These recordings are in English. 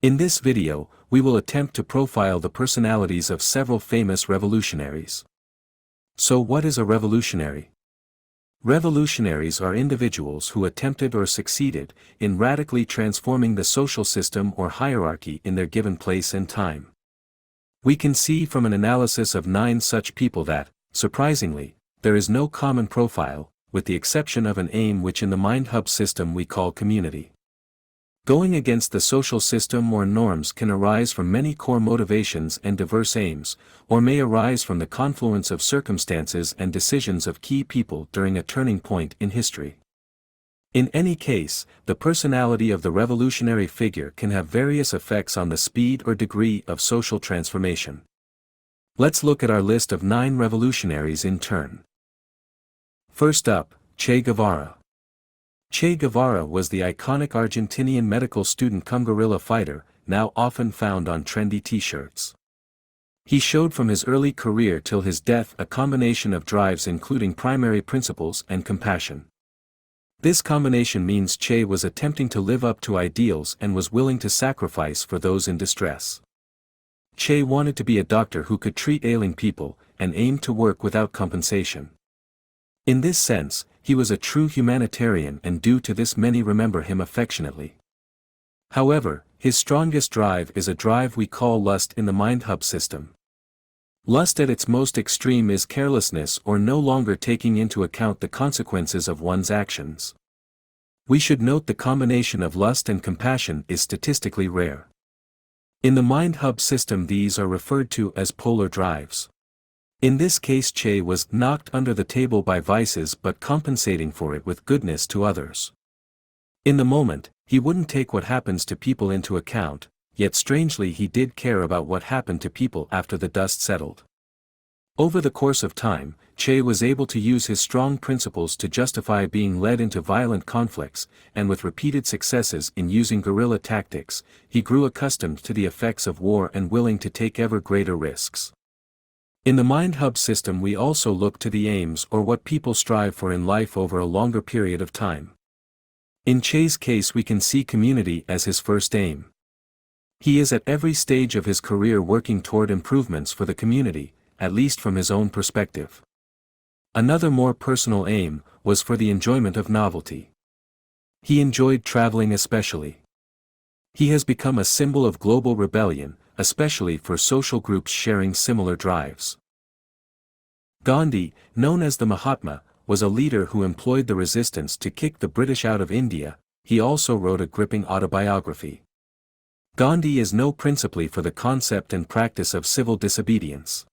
In this video, we will attempt to profile the personalities of several famous revolutionaries. So what is a revolutionary? Revolutionaries are individuals who attempted or succeeded in radically transforming the social system or hierarchy in their given place and time. We can see from an analysis of 9 such people that, surprisingly, there is no common profile, with the exception of an aim which in the MindHub system we call community. Going against the social system or norms can arise from many core motivations and diverse aims, or may arise from the confluence of circumstances and decisions of key people during a turning point in history. In any case, the personality of the revolutionary figure can have various effects on the speed or degree of social transformation. Let's look at our list of 9 revolutionaries in turn. First up, Che Guevara. Che Guevara was the iconic Argentinian medical student-cum-guerrilla fighter, now often found on trendy t-shirts. He showed from his early career till his death a combination of drives including primary principles and compassion. This combination means Che was attempting to live up to ideals and was willing to sacrifice for those in distress. Che wanted to be a doctor who could treat ailing people, and aimed to work without compensation. In this sense, he was a true humanitarian, and due to this many remember him affectionately. However, his strongest drive is a drive we call lust in the MindHub system. Lust at its most extreme is carelessness or no longer taking into account the consequences of one's actions. We should note the combination of lust and compassion is statistically rare. In the MindHub system these are referred to as polar drives. In this case Che was knocked under the table by vices but compensating for it with goodness to others. In the moment, he wouldn't take what happens to people into account, yet strangely he did care about what happened to people after the dust settled. Over the course of time, Che was able to use his strong principles to justify being led into violent conflicts, and with repeated successes in using guerrilla tactics, he grew accustomed to the effects of war and willing to take ever greater risks. In the MindHub system we also look to the aims or what people strive for in life over a longer period of time. In Che's case we can see community as his first aim. He is at every stage of his career working toward improvements for the community, at least from his own perspective. Another more personal aim was for the enjoyment of novelty. He enjoyed traveling especially. He has become a symbol of global rebellion, especially for social groups sharing similar drives. Gandhi, known as the Mahatma, was a leader who employed the resistance to kick the British out of India. He also wrote a gripping autobiography. Gandhi is known principally for the concept and practice of civil disobedience.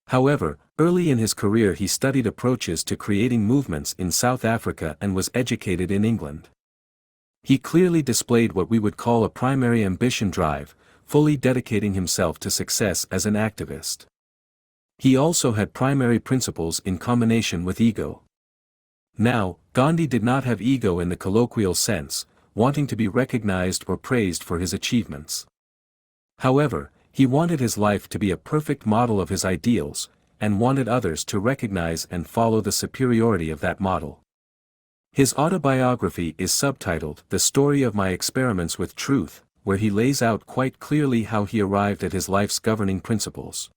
However, early in his career he studied approaches to creating movements in South Africa and was educated in England. He clearly displayed what we would call a primary ambition drive, fully dedicating himself to success as an activist. He also had primary principles in combination with ego. Now, Gandhi did not have ego in the colloquial sense, wanting to be recognized or praised for his achievements. However, he wanted his life to be a perfect model of his ideals, and wanted others to recognize and follow the superiority of that model. His autobiography is subtitled "The Story of My Experiments with Truth," where he lays out quite clearly how he arrived at his life's governing principles.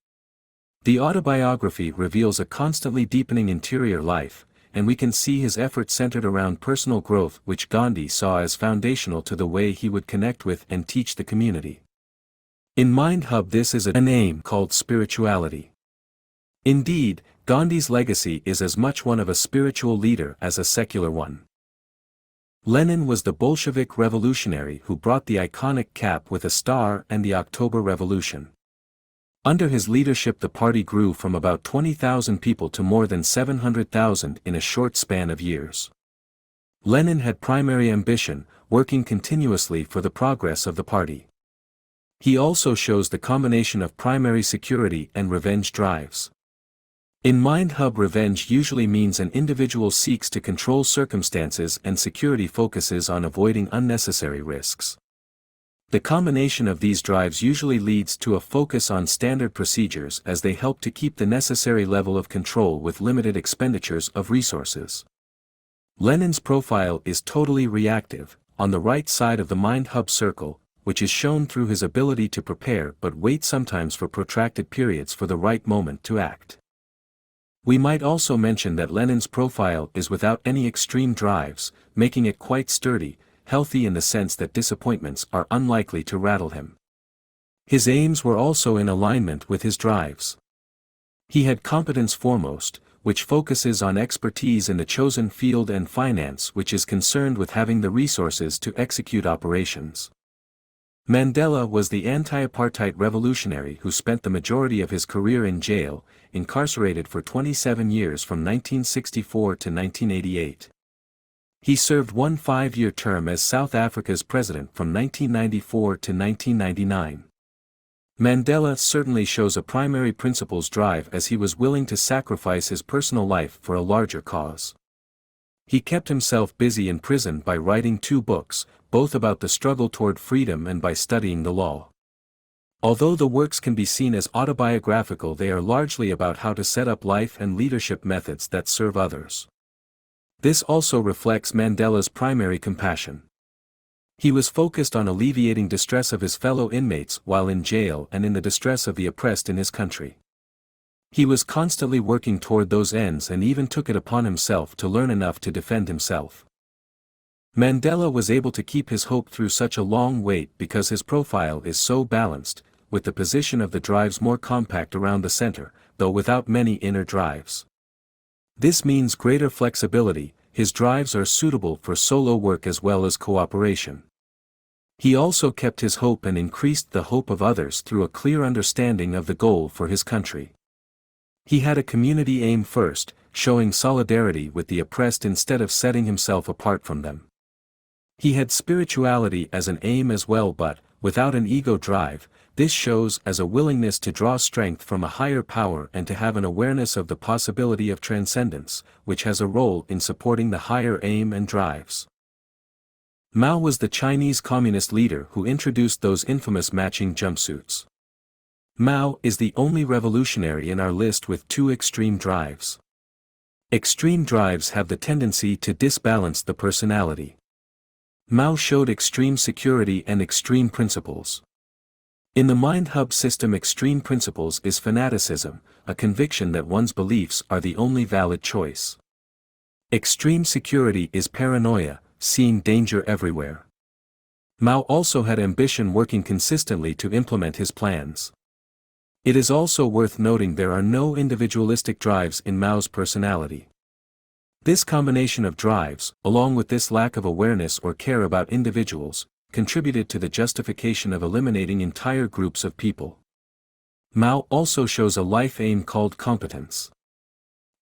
The autobiography reveals a constantly deepening interior life, and we can see his efforts centered around personal growth which Gandhi saw as foundational to the way he would connect with and teach the community. In MindHub this is an aim called spirituality. Indeed, Gandhi's legacy is as much one of a spiritual leader as a secular one. Lenin was the Bolshevik revolutionary who brought the iconic cap with a star and the October Revolution. Under his leadership the party grew from about 20,000 people to more than 700,000 in a short span of years. Lenin had primary ambition, working continuously for the progress of the party. He also shows the combination of primary security and revenge drives. In MindHub revenge usually means an individual seeks to control circumstances and security focuses on avoiding unnecessary risks. The combination of these drives usually leads to a focus on standard procedures as they help to keep the necessary level of control with limited expenditures of resources. Lenin's profile is totally reactive. On the right side of the MindHub circle, which is shown through his ability to prepare but wait sometimes for protracted periods for the right moment to act. We might also mention that Lenin's profile is without any extreme drives, making it quite sturdy, healthy in the sense that disappointments are unlikely to rattle him. His aims were also in alignment with his drives. He had competence foremost, which focuses on expertise in the chosen field, and finance, which is concerned with having the resources to execute operations. Mandela was the anti-apartheid revolutionary who spent the majority of his career in jail, incarcerated for 27 years from 1964 to 1988. He served one 5-year term as South Africa's president from 1994 to 1999. Mandela certainly shows a primary principles drive, as he was willing to sacrifice his personal life for a larger cause. He kept himself busy in prison by writing 2 books, both about the struggle toward freedom and by studying the law. Although the works can be seen as autobiographical, they are largely about how to set up life and leadership methods that serve others. This also reflects Mandela's primary compassion. He was focused on alleviating distress of his fellow inmates while in jail and in the distress of the oppressed in his country. He was constantly working toward those ends and even took it upon himself to learn enough to defend himself. Mandela was able to keep his hope through such a long wait because his profile is so balanced, with the position of the drives more compact around the center, though without many inner drives. This means greater flexibility. His drives are suitable for solo work as well as cooperation. He also kept his hope and increased the hope of others through a clear understanding of the goal for his country. He had a community aim first, showing solidarity with the oppressed instead of setting himself apart from them. He had spirituality as an aim as well, but, without an ego drive. This shows as a willingness to draw strength from a higher power and to have an awareness of the possibility of transcendence, which has a role in supporting the higher aim and drives. Mao was the Chinese communist leader who introduced those infamous matching jumpsuits. Mao is the only revolutionary in our list with 2 extreme drives. Extreme drives have the tendency to disbalance the personality. Mao showed extreme security and extreme principles. In the MindHub system, extreme principles is fanaticism, a conviction that one's beliefs are the only valid choice. Extreme security is paranoia, seeing danger everywhere. Mao also had ambition, working consistently to implement his plans. It is also worth noting there are no individualistic drives in Mao's personality. This combination of drives, along with this lack of awareness or care about individuals, contributed to the justification of eliminating entire groups of people. Mao also shows a life aim called competence.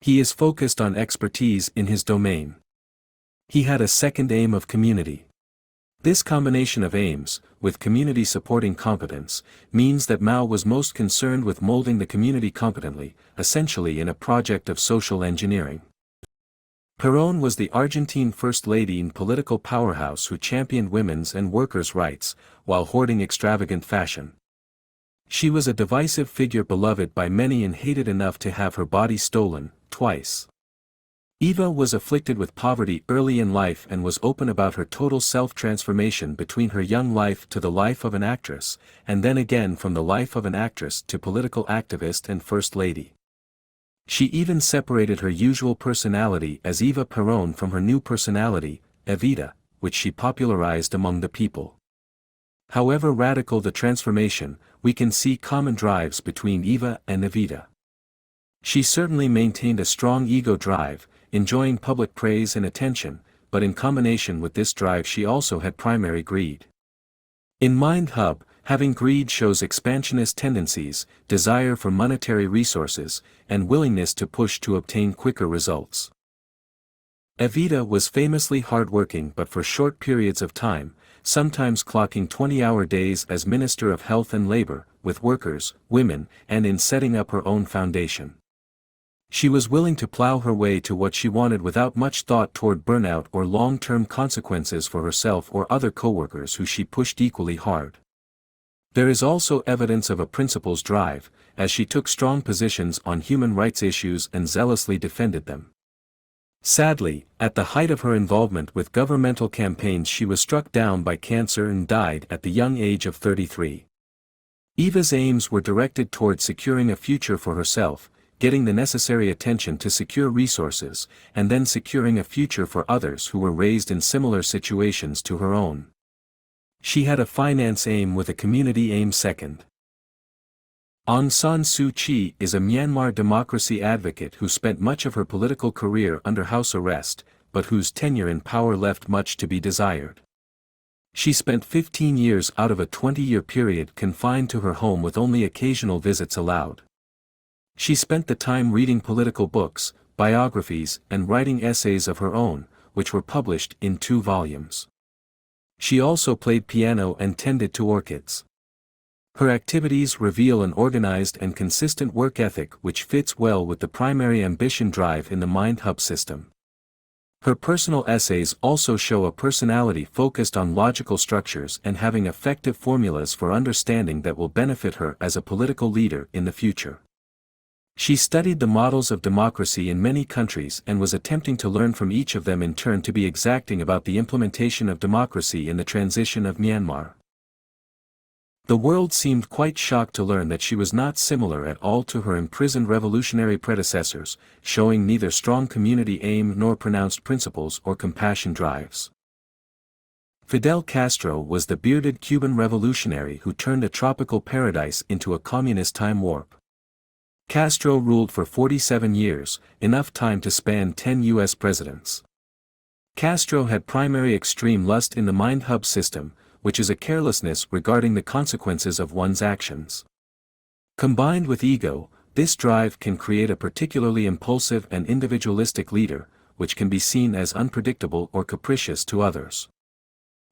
He is focused on expertise in his domain. He had a second aim of community. This combination of aims, with community supporting competence, means that Mao was most concerned with molding the community competently, essentially in a project of social engineering. Peron was the Argentine first lady and political powerhouse who championed women's and workers' rights, while hoarding extravagant fashion. She was a divisive figure, beloved by many and hated enough to have her body stolen, twice. Eva was afflicted with poverty early in life and was open about her total self-transformation between her young life to the life of an actress, and then again from the life of an actress to political activist and first lady. She even separated her usual personality as Eva Peron from her new personality, Evita, which she popularized among the people. However radical the transformation, we can see common drives between Eva and Evita. She certainly maintained a strong ego drive, enjoying public praise and attention, but in combination with this drive she also had primary greed. In MindHub, having greed shows expansionist tendencies, desire for monetary resources, and willingness to push to obtain quicker results. Evita was famously hardworking but for short periods of time, sometimes clocking 20-hour days as Minister of Health and Labor, with workers, women, and in setting up her own foundation. She was willing to plow her way to what she wanted without much thought toward burnout or long-term consequences for herself or other co-workers who she pushed equally hard. There is also evidence of a principles drive, as she took strong positions on human rights issues and zealously defended them. Sadly, at the height of her involvement with governmental campaigns she was struck down by cancer and died at the young age of 33. Eva's aims were directed toward securing a future for herself, getting the necessary attention to secure resources, and then securing a future for others who were raised in similar situations to her own. She had a finance aim with a community aim second. Aung San Suu Kyi is a Myanmar democracy advocate who spent much of her political career under house arrest, but whose tenure in power left much to be desired. She spent 15 years out of a 20-year period confined to her home with only occasional visits allowed. She spent the time reading political books, biographies, and writing essays of her own, which were published in 2 volumes. She also played piano and tended to orchids. Her activities reveal an organized and consistent work ethic which fits well with the primary ambition drive in the MindHub system. Her personal essays also show a personality focused on logical structures and having effective formulas for understanding that will benefit her as a political leader in the future. She studied the models of democracy in many countries and was attempting to learn from each of them in turn to be exacting about the implementation of democracy in the transition of Myanmar. The world seemed quite shocked to learn that she was not similar at all to her imprisoned revolutionary predecessors, showing neither strong community aim nor pronounced principles or compassion drives. Fidel Castro was the bearded Cuban revolutionary who turned a tropical paradise into a communist time warp. Castro ruled for 47 years, enough time to span 10 U.S. presidents. Castro had primary extreme lust in the MindHub system, which is a carelessness regarding the consequences of one's actions. Combined with ego, this drive can create a particularly impulsive and individualistic leader, which can be seen as unpredictable or capricious to others.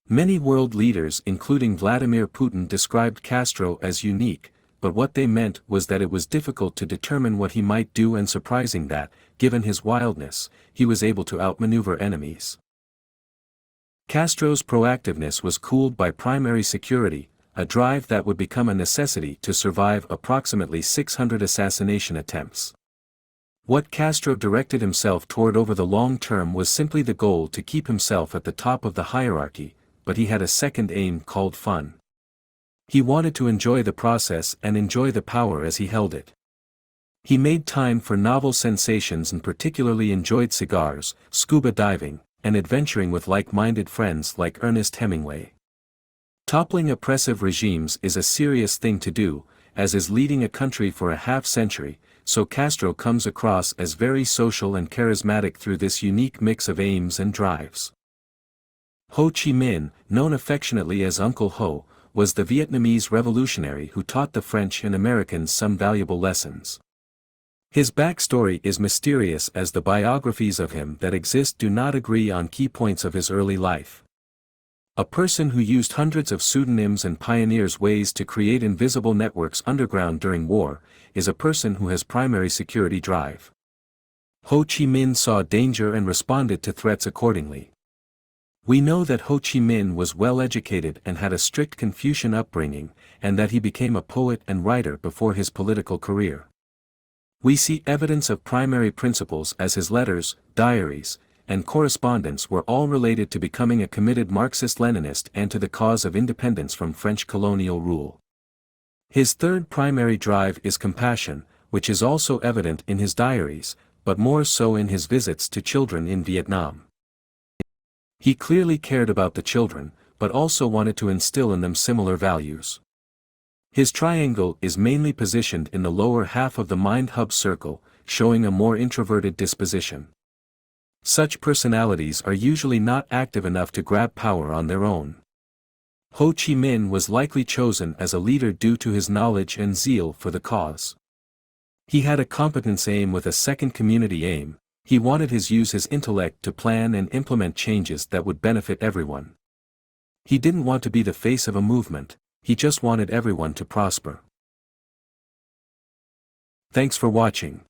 Many world leaders including Vladimir Putin described Castro as unique, but what they meant was that it was difficult to determine what he might do and surprising that, given his wildness, he was able to outmaneuver enemies. Castro's proactiveness was cooled by primary security, a drive that would become a necessity to survive approximately 600 assassination attempts. What Castro directed himself toward over the long term was simply the goal to keep himself at the top of the hierarchy, but he had a second aim called fun. He wanted to enjoy the process and enjoy the power as he held it. He made time for novel sensations and particularly enjoyed cigars, scuba diving, and adventuring with like-minded friends like Ernest Hemingway. Toppling oppressive regimes is a serious thing to do, as is leading a country for a half-century, so Castro comes across as very social and charismatic through this unique mix of aims and drives. Ho Chi Minh, known affectionately as Uncle Ho, was the Vietnamese revolutionary who taught the French and Americans some valuable lessons. His backstory is mysterious as the biographies of him that exist do not agree on key points of his early life. A person who used hundreds of pseudonyms and pioneers ways to create invisible networks underground during war, is a person who has primary security drive. Ho Chi Minh saw danger and responded to threats accordingly. We know that Ho Chi Minh was well educated and had a strict Confucian upbringing, and that he became a poet and writer before his political career. We see evidence of primary principles as his letters, diaries, and correspondence were all related to becoming a committed Marxist-Leninist and to the cause of independence from French colonial rule. His third primary drive is compassion, which is also evident in his diaries, but more so in his visits to children in Vietnam. He clearly cared about the children, but also wanted to instill in them similar values. His triangle is mainly positioned in the lower half of the MindHub circle, showing a more introverted disposition. Such personalities are usually not active enough to grab power on their own. Ho Chi Minh was likely chosen as a leader due to his knowledge and zeal for the cause. He had a competence aim with a second community aim. He wanted to use his intellect to plan and implement changes that would benefit everyone. He didn't want to be the face of a movement. He just wanted everyone to prosper. Thanks for watching.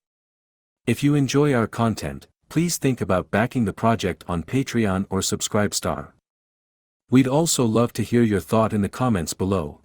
If you enjoy our content, please think about backing the project on Patreon or Subscribestar. We'd also love to hear your thought in the comments below.